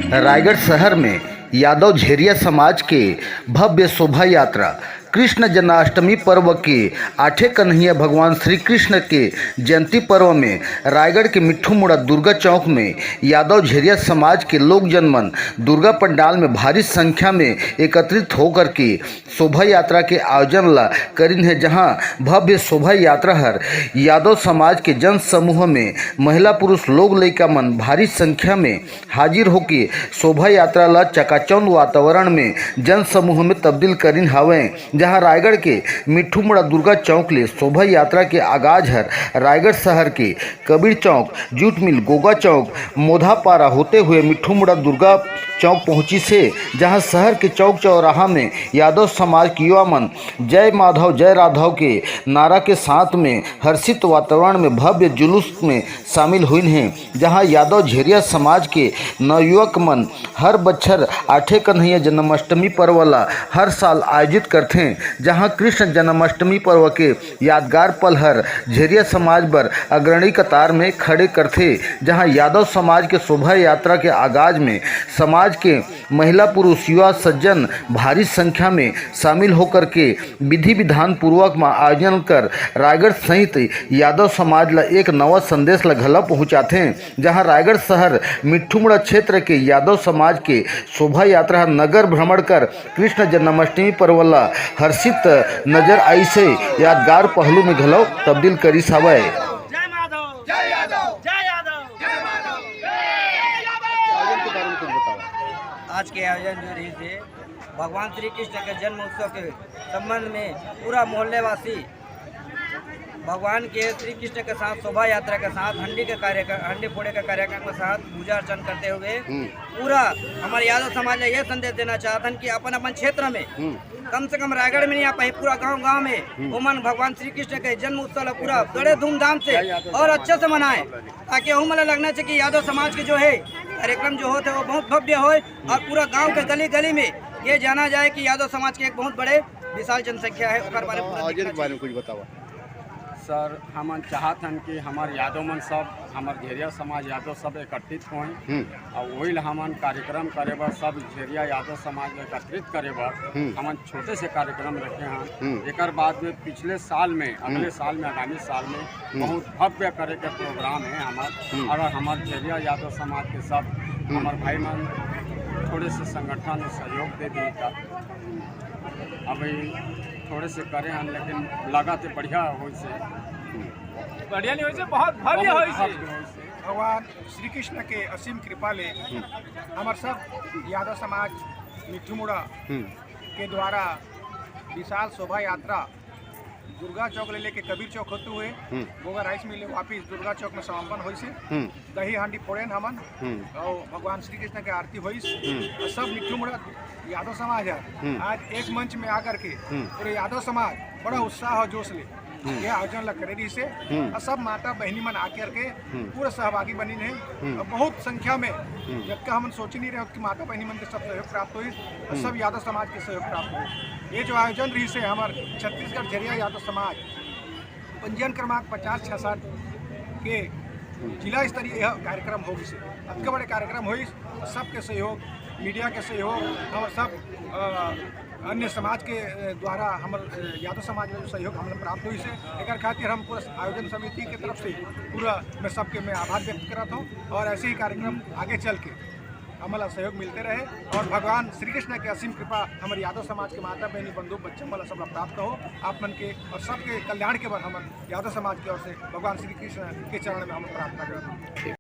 रायगढ़ शहर में यादव झेरिया समाज के भव्य शोभा यात्रा कृष्ण जन्माष्टमी पर्व के आठे कन्हैया भगवान श्री कृष्ण के जयंती पर्व में रायगढ़ के मिट्ठू मुड़ा दुर्गा चौक में यादव झेरिया समाज के लोक जनमन दुर्गा पंडाल में भारी संख्या में एकत्रित होकर के शोभा यात्रा के आयोजन ला करीन है, जहां भव्य शोभा यात्रा हर यादव समाज के जन समूह में महिला पुरुष लोग लइका मन भारी संख्या में हाजिर होके शोभा यात्रा ला चकाचौंध वातावरण में जन समूह में तब्दील करीन हावे। जहां रायगढ़ के मिट्ठू मुड़ा दुर्गा चौक ले शोभा यात्रा के आगाज हर रायगढ़ शहर के कबीर चौक, जूट मिल, गोगा चौक, मोधापारा होते हुए मिट्ठू मुड़ा दुर्गा चौक पहुंची से, जहां शहर के चौक चौराहा में यादव समाज के युवा मन जय माधव जय राधव के नारा के साथ में हर्षित वातावरण में भव्य जुलूस में शामिल हुए हैं। जहां यादव झेरिया समाज के नवयुवक मन हर बच्छर आठे कन्हैया जन्माष्टमी पर्व ला हर साल आयोजित करते हैं। जहां कृष्ण जन्माष्टमी पर्व के यादगार पल हर झेरिया समाज पर अग्रणी कतार में खड़े करते। जहां यादव समाज के शोभा यात्रा के आगाज में समाज के महिला पुरुष युवा सज्जन भारी संख्या में शामिल होकर के विधि विधान पूर्वक आयोजन कर रायगढ़ सहित यादव समाज ला एक नवा संदेश ला घला पहुँचाते हैं। जहां रायगढ़ शहर मिट्ठू मुड़ा क्षेत्र के यादव समाज के शोभा यात्रा नगर भ्रमण कर कृष्ण जन्माष्टमी पर्व ला हर्षित नजर आई से यादगार पहलू में घलो तब्दील करी सावे। जय माधव जय यादव जय यादव जय माधव। आज के आयोजन जो रही थे भगवान श्री कृष्ण के जन्म उत्सव के संबंध में पूरा मोहल्लेवासी भगवान के श्री कृष्ण के साथ शोभा यात्रा के साथ हंडी फोड़े के कार्यक्रम के साथ पूजा अर्चन करते हुए पूरा हमारे यादव समाज ने यह संदेश देना चाहते हैं कि अपन अपन क्षेत्र में कम से कम रायगढ़ में नहीं आप पूरा गांव में उमन भगवान श्री कृष्ण के जन्म उत्सव पूरा बड़े धूमधाम से और अच्छे से मनाएं, ताकि उमन लगना चाहिए कि यादव समाज के जो है कार्यक्रम जो होते वो बहुत भव्य हो और पूरा गांव के गली गली में ये जाना जाए कि यादव समाज के एक बहुत बड़े विशाल जनसंख्या है। उसके बारे में कुछ बताओ सर। हम चाहते हैं कि हमारे यादव मन सब हमारे झेरिया समाज यादव सब एकत्रित हों और वही हमन कार्यक्रम करे बर सब झेरिया यादव समाज में एकत्रित करे बर हमन छोटे से कार्यक्रम रखे हैं। एक बाद में पिछले साल में अगले साल में आगामी साल में बहुत भव्य करे के प्रोग्राम है हमारे। और हमारे झेरिया यादव समाज के सब हमारे भाई मन थोड़े से संगठन में सहयोग दे दी था। अभी थोड़े से करे हैं लेकिन लगा तो बढ़िया हो से बढ़िया नहीं हो से बहुत भव्य हो से। भगवान श्री कृष्ण के असीम कृपा ले हमारे सब यादव समाज मिट्ठू मुड़ा के द्वारा विशाल शोभा यात्रा दुर्गा चौक ले लेके कबीर चौक होते हुए गोगा राइस मिल वापिस दुर्गा चौक में समापन हो से दही हांडी फोड़ेन हमन और भगवान श्री कृष्ण के आरती हो। सब मिट्ठू मुड़ा यादव समाज है आज एक मंच में आकर के पूरे यादव समाज बड़ा उत्साह और जोश ले ये आयोजन ला करे रही से और सब माता बहनी मन आकर के पूरा सहभागी बनी है। और बहुत संख्या में जबकि हम सोच नहीं रहे कि माता बहनी मन के सब सहयोग प्राप्त हुई और सब यादव समाज के सहयोग प्राप्त हुई। ये जो आयोजन रही से हमारे छत्तीसगढ़ झेरिया यादव समाज पंजीयन क्रमांक 5066 के जिला स्तरीय यह कार्यक्रम होगी से अतके बड़े कार्यक्रम हुई। सबके सहयोग, मीडिया के सहयोग और सब अन्य समाज के द्वारा हमारे यादव समाज में जो सहयोग हमें प्राप्त हुई से एक खातिर हम पूरा आयोजन समिति की तरफ से पूरा मैं सबके मैं आभार व्यक्त करता हूँ। और ऐसे ही कार्यक्रम आगे चल के हमारा सहयोग मिलते रहे और भगवान श्री कृष्ण के असीम कृपा हमारे यादव समाज के माता बहनी बंधु बच्चों वाला सब प्राप्त हो आप मन के और सबके कल्याण के बाद हम यादव समाज की ओर से भगवान श्री कृष्ण के चरण में हम प्रार्थना करते हैं।